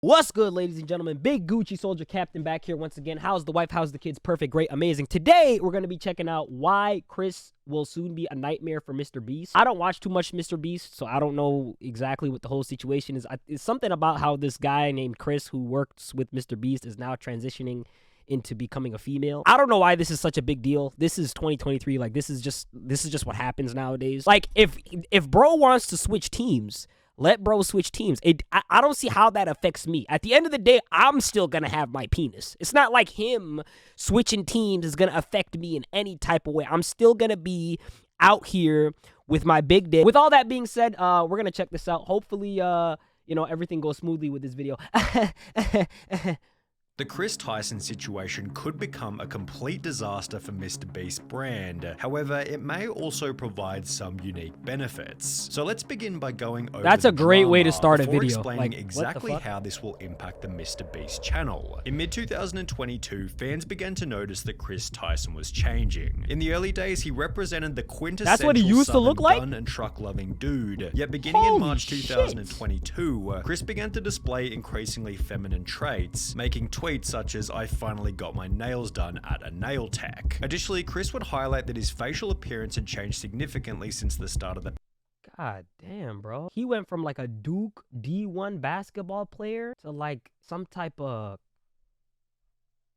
What's good, ladies and gentlemen? Big GucciSoldierCaptain back here once again. How's the wife? How's the kids? Perfect, great, amazing. Today, we're going to be checking out why Chris will soon be a nightmare for MrBeast. I don't watch too much MrBeast, so I don't know exactly what the whole situation is. It's something about how this guy named Chris who works with MrBeast is now transitioning into becoming a female. I don't know why this is such a big deal. This is 2023. Like, this is just what happens nowadays. Like, if bro wants to switch teams, let bro switch teams. I don't see how that affects me. At the end of the day, I'm still going to have my penis. It's not like him switching teams is going to affect me in any type of way. I'm still going to be out here with my big dick. With all that being said, we're going to check this out. Hopefully, everything goes smoothly with this video. The Chris Tysons situation could become a complete disaster for MrBeast brand. However, it may also provide some unique benefits. So let's begin by going over That's a great way to start a video. Explaining exactly how this will impact the MrBeast channel. In mid-2022, fans began to notice that Chris Tyson was changing. In the early days, he represented the quintessential That's what he used to look like? gun and truck-loving dude. Yet beginning in March 2022, Chris began to display increasingly feminine traits, making tweets such as "I finally got my nails done at a nail tech." Additionally, Chris would highlight that his facial appearance had changed significantly since the start of the God damn, bro. He went from like a Duke D1 basketball player to like some type of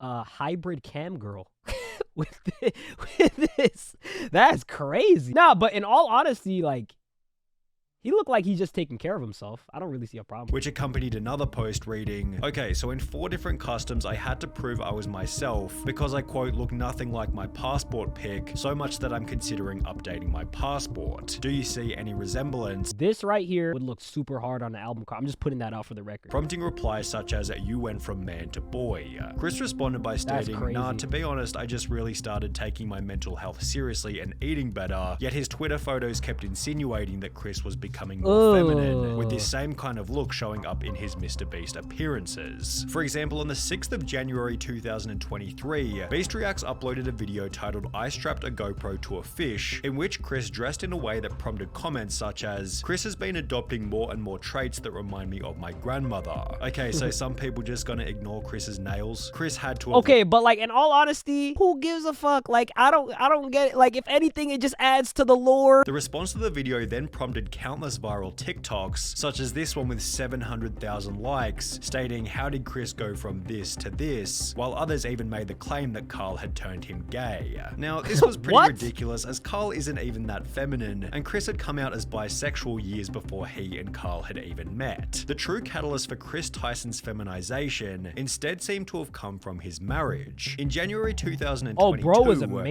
hybrid cam girl with this. That's crazy. Nah, but in all honesty, like, he looked like he's just taking care of himself. I don't really see a problem. Which accompanied another post reading, "Okay, so in 4 different customs, I had to prove I was myself because I, quote, look nothing like my passport pic, so much that I'm considering updating my passport. Do you see any resemblance?" This right here would look super hard on the album cover. I'm just putting that out for the record. Prompting replies such as, "You went from man to boy." Chris responded by stating, "Nah, to be honest, I just really started taking my mental health seriously and eating better." Yet his Twitter photos kept insinuating that Chris was becoming more feminine, with this same kind of look showing up in his MrBeast appearances. For example, on the 6th of January 2023, Beast Reacts uploaded a video titled "I strapped a GoPro to a fish," in which Chris dressed in a way that prompted comments such as, "Chris has been adopting more and more traits that remind me of my grandmother." Okay, so some people just gonna ignore Chris's nails? Chris had to Okay, but like, in all honesty, who gives a fuck? Like, I don't get it. Like, if anything, it just adds to the lore. The response to the video then prompted countless viral TikToks, such as this one with 700,000 likes, stating, "How did Chris go from this to this?" While others even made the claim that Carl had turned him gay. Now, this was pretty ridiculous, as Carl isn't even that feminine, and Chris had come out as bisexual years before he and Carl had even met. The true catalyst for Chris Tyson's feminization instead seemed to have come from his marriage. In January 2022,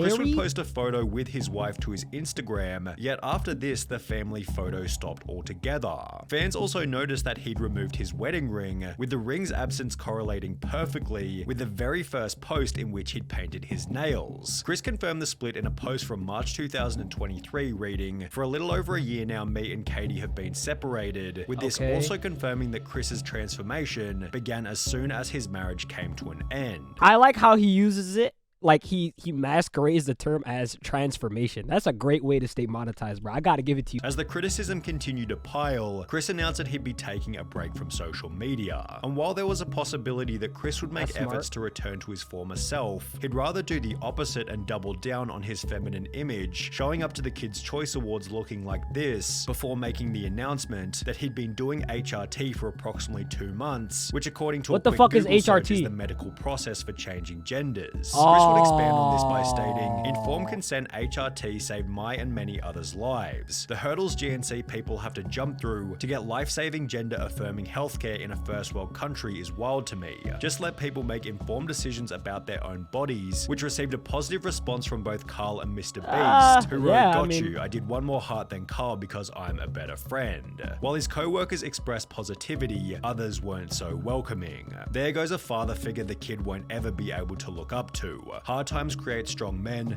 Chris would post a photo with his wife to his Instagram, yet after this, the family photo stopped altogether. Fans also noticed that he'd removed his wedding ring, with the ring's absence correlating perfectly with the very first post in which he'd painted his nails. Chris confirmed the split in a post from March 2023 reading, "For a little over a year now, me and Katie have been separated," with this also confirming that Chris's transformation began as soon as his marriage came to an end. I like how he uses it. Like, he masquerades the term as transformation. That's a great way to stay monetized, bro. I gotta give it to you. As the criticism continued to pile, Chris announced that he'd be taking a break from social media. And while there was a possibility that Chris would make efforts to return to his former self, he'd rather do the opposite and double down on his feminine image, showing up to the Kids' Choice Awards looking like this, before making the announcement that he'd been doing HRT for approximately 2 months, which according to what the fuck is HRT? Is the medical process for changing genders. Chris would expand on this by stating, "Informed consent HRT saved my and many others' lives. The hurdles GNC people have to jump through to get life-saving gender-affirming healthcare in a first world country is wild to me. Just let people make informed decisions about their own bodies," which received a positive response from both Carl and MrBeast, who wrote, I did one more heart than Carl because I'm a better friend." While his co-workers expressed positivity, others weren't so welcoming. "There goes a father figure the kid won't ever be able to look up to. Hard times create strong men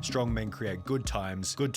create good times create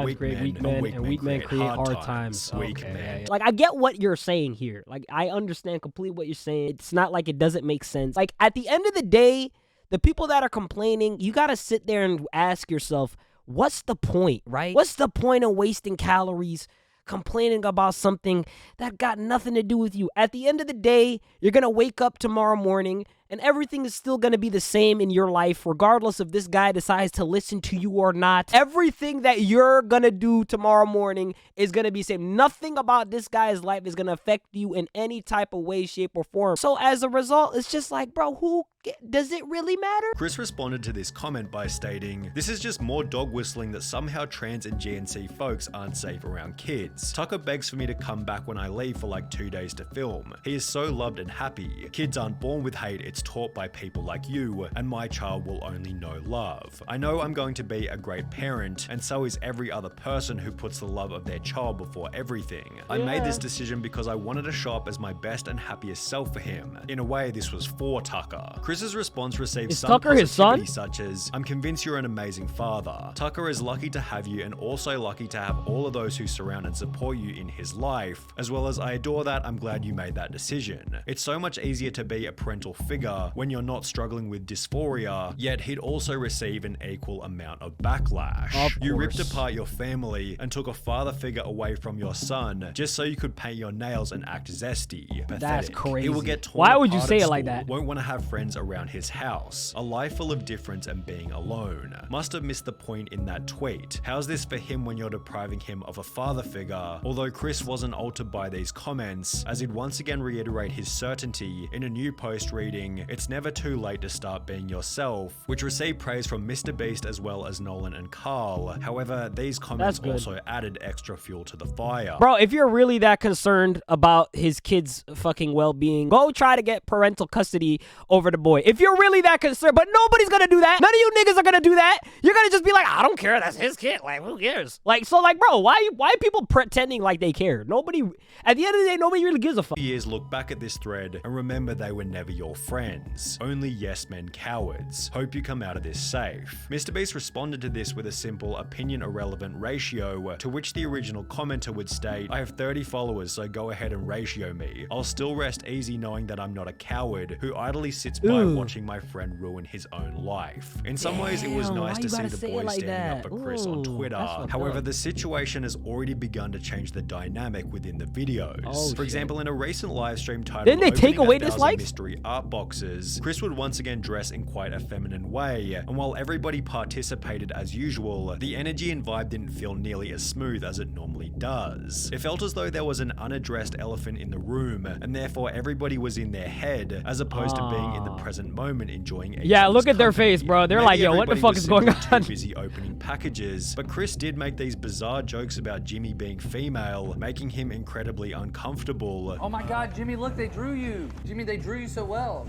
weak men, and weak men create hard times. Weak men. Like, I get what you're saying here. Like, I understand completely what you're saying. It's not like it doesn't make sense. Like, at the end of the day, the people that are complaining, you gotta sit there and ask yourself, what's the point, right? What's the point of wasting calories complaining about something that got nothing to do with you. At the end of the day, you're going to wake up tomorrow morning and everything is still going to be the same in your life, regardless if this guy decides to listen to you or not. Everything that you're going to do tomorrow morning is going to be the same. Nothing about this guy's life is going to affect you in any type of way, shape, or form. So as a result, it's just like, bro, does it really matter? Chris responded to this comment by stating, "This is just more dog whistling that somehow trans and GNC folks aren't safe around kids. Tucker begs for me to come back when I leave for like 2 days to film. He is so loved and happy. Kids aren't born with hate, it's taught by people like you, and my child will only know love. I know I'm going to be a great parent, and so is every other person who puts the love of their child before everything. I made this decision because I wanted to show up as my best and happiest self for him. In a way, this was for Tucker." Chris's response received some Tucker his son? positivity such as, "I'm convinced you're an amazing father. Tucker is lucky to have you and also lucky to have all of those who surround and support you in his life, as well as I adore that. I'm glad you made that decision. It's so much easier to be a parental figure when you're not struggling with dysphoria, yet he'd also receive an equal amount of backlash. You ripped apart your family and took a father figure away from your son just so you could paint your nails and act zesty. Pathetic. That's crazy. He will get torn Why would you apart say at it like school, that? won't want to have friends around his house. A life full of difference and being alone. Must have missed the point in that tweet. How's this for him when you're depriving him of a father figure?" Although Chris wasn't altered by these comments, as he'd once again reiterate his certainty in a new post reading, "It's never too late to start being yourself," which received praise from MrBeast as well as Nolan and Carl. However, these comments also added extra fuel to the fire. Bro, if you're really that concerned about his kid's fucking well-being, go try to get parental custody over the boy. If you're really that concerned, but nobody's gonna do that. None of you niggas are gonna do that. You're gonna just be like, I don't care, that's his kid. Like, who cares? Like, so like, bro, why people pretending like they care? Nobody, at the end of the day, nobody really gives a fuck. Years look back at this thread and remember they were never your friends. Only yes men cowards. Hope you come out of this safe. MrBeast responded to this with a simple opinion irrelevant ratio, to which the original commenter would state, "I have 30 followers, so go ahead and ratio me. I'll still rest easy knowing that I'm not a coward who idly sits by watching my friend ruin his own life." In some ways, it was nice to see the boy standing up for Chris on Twitter. However, the situation has already begun to change the dynamic within the videos. For example, in a recent live stream titled Didn't they take away 1,000 dislikes? Mystery Art Boxes, Chris would once again dress in quite a feminine way, and while everybody participated as usual, the energy and vibe didn't feel nearly as smooth as it normally does. It felt as though there was an unaddressed elephant in the room, and therefore everybody was in their head, as opposed to being in the present moment enjoying each other's look at their company. face, bro. They're Maybe like, yo, what the everybody fuck was is going simply on? Too busy opening packages, but Chris did make these bizarre jokes about Jimmy being female, making him incredibly uncomfortable. Oh my God, Jimmy, look, they drew you. Jimmy, they drew you so well.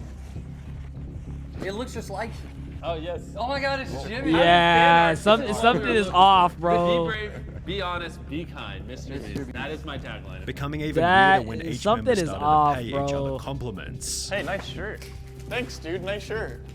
It looks just like you. Oh, yes. Oh my God, it's Jimmy. Yeah, something is off, bro. Be brave, be honest, be kind, MrBeast. That is my tagline. Becoming even That weirder when each something member is started off, to pay each bro. other compliments. Hey, nice shirt. Thanks, dude. Nice shirt.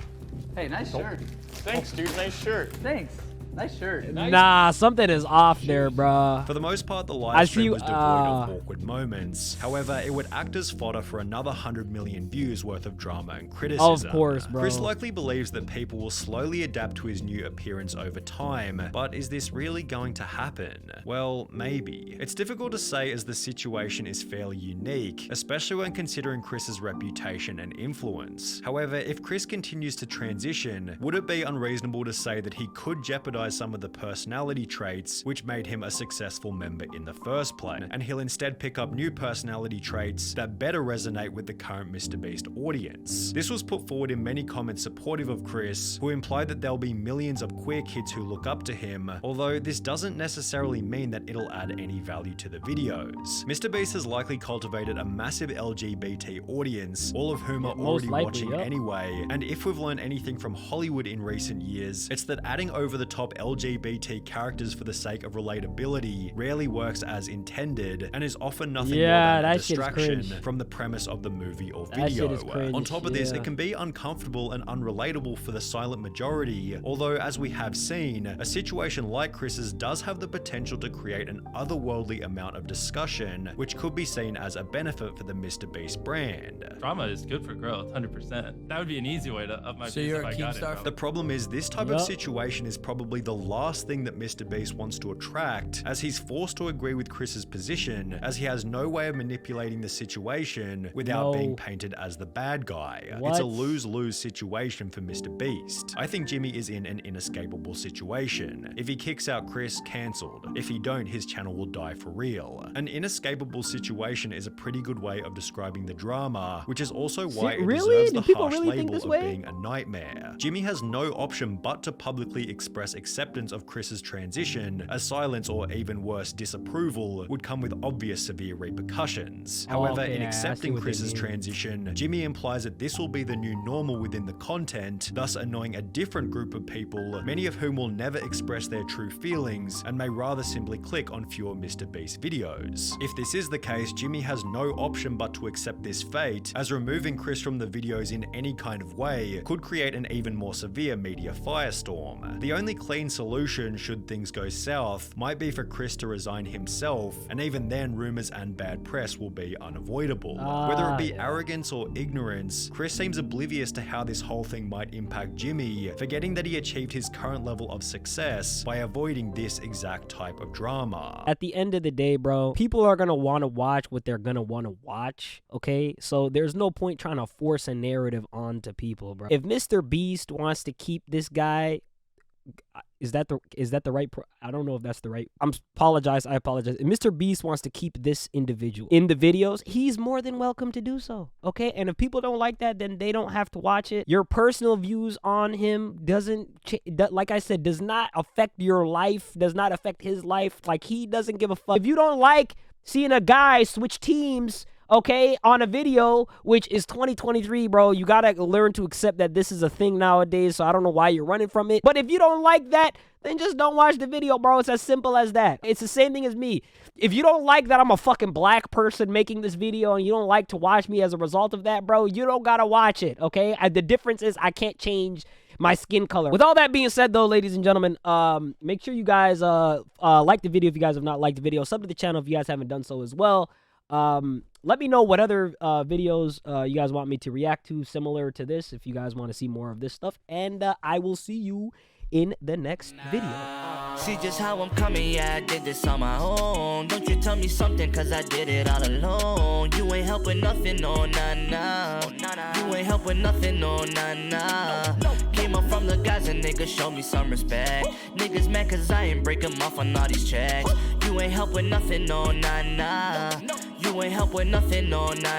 Hey, nice shirt. Thanks, dude. Nice shirt. Thanks. Nice shirt. Nah, something is off there, bruh. For the most part, the I live see stream you- was devoid of awkward moments. However, it would act as fodder for another 100 million views worth of drama and criticism. Of course, bro. Chris likely believes that people will slowly adapt to his new appearance over time, but is this really going to happen? Well, maybe. It's difficult to say as the situation is fairly unique, especially when considering Chris's reputation and influence. However, if Chris continues to transition, would it be unreasonable to say that he could jeopardize some of the personality traits which made him a successful member in the first place, and he'll instead pick up new personality traits that better resonate with the current MrBeast audience? This was put forward in many comments supportive of Chris, who implied that there'll be millions of queer kids who look up to him, although this doesn't necessarily mean that it'll add any value to the videos. MrBeast has likely cultivated a massive LGBT audience, all of whom are already watching anyway, and if we've learned anything from Hollywood in recent years, it's that adding over-the-top LGBT characters for the sake of relatability rarely works as intended, and is often nothing more than a distraction from the premise of the movie or video. On top of this, it can be uncomfortable and unrelatable for the silent majority, although as we have seen, a situation like Chris's does have the potential to create an otherworldly amount of discussion, which could be seen as a benefit for the MrBeast brand. Drama is good for growth, 100%. That would be an easy way to up my So you're if a I got Keemstar it. The problem is this type of situation is probably the last thing that MrBeast wants to attract, as he's forced to agree with Chris's position, as he has no way of manipulating the situation without being painted as the bad guy. It's a lose-lose situation for MrBeast. I think Jimmy is in an inescapable situation. If he kicks out Chris, cancelled. If he don't, his channel will die for real. An inescapable situation is a pretty good way of describing the drama, which is also why it deserves the harsh label of being a nightmare. Jimmy has no option but to publicly express acceptance of Chris's transition, as silence or even worse, disapproval would come with obvious severe repercussions. However, in accepting Chris's transition, Jimmy implies that this will be the new normal within the content, thus annoying a different group of people, many of whom will never express their true feelings and may rather simply click on fewer MrBeast videos. If this is the case, Jimmy has no option but to accept this fate, as removing Chris from the videos in any kind of way could create an even more severe media firestorm. The only clean solution, should things go south, might be for Chris to resign himself, and even then rumors and bad press will be unavoidable. Whether it be arrogance or ignorance, Chris seems oblivious to how this whole thing might impact Jimmy, forgetting that he achieved his current level of success by avoiding this exact type of drama. At the end of the day, bro, people are gonna want to watch what they're gonna want to watch, okay? So there's no point trying to force a narrative onto people, bro. If MrBeast wants to keep this guy, is that the right I don't know if that's the right. I apologize. If MrBeast wants to keep this individual in the videos, he's more than welcome to do so, okay? And if people don't like that, then they don't have to watch it. Your personal views on him like I said, does not affect your life, does not affect his life. Like, he doesn't give a fuck. If you don't like seeing a guy switch teams, okay, on a video, which is 2023, bro, you gotta learn to accept that this is a thing nowadays, so I don't know why you're running from it. But if you don't like that, then just don't watch the video, bro. It's as simple as that. It's the same thing as me. If you don't like that I'm a fucking black person making this video and you don't like to watch me as a result of that, bro, you don't gotta watch it, okay? The difference is I can't change my skin color. With all that being said, though, ladies and gentlemen, make sure you guys like the video if you guys have not liked the video. Sub to the channel if you guys haven't done so as well. Let me know what other videos you guys want me to react to similar to this, if you guys want to see more of this stuff. And I will see you in the next video. See just how I'm coming, yeah, I did this on my own. Don't you tell me something, cause I did it all alone. You ain't helping nothing, no, nah. You ain't helping nothing, no, nah. Came up from the guys and niggas show me some respect. Niggas mad cause I ain't breaking off on all these checks. You ain't helping nothing, no, nah. You ain't helping nothing, no, nah.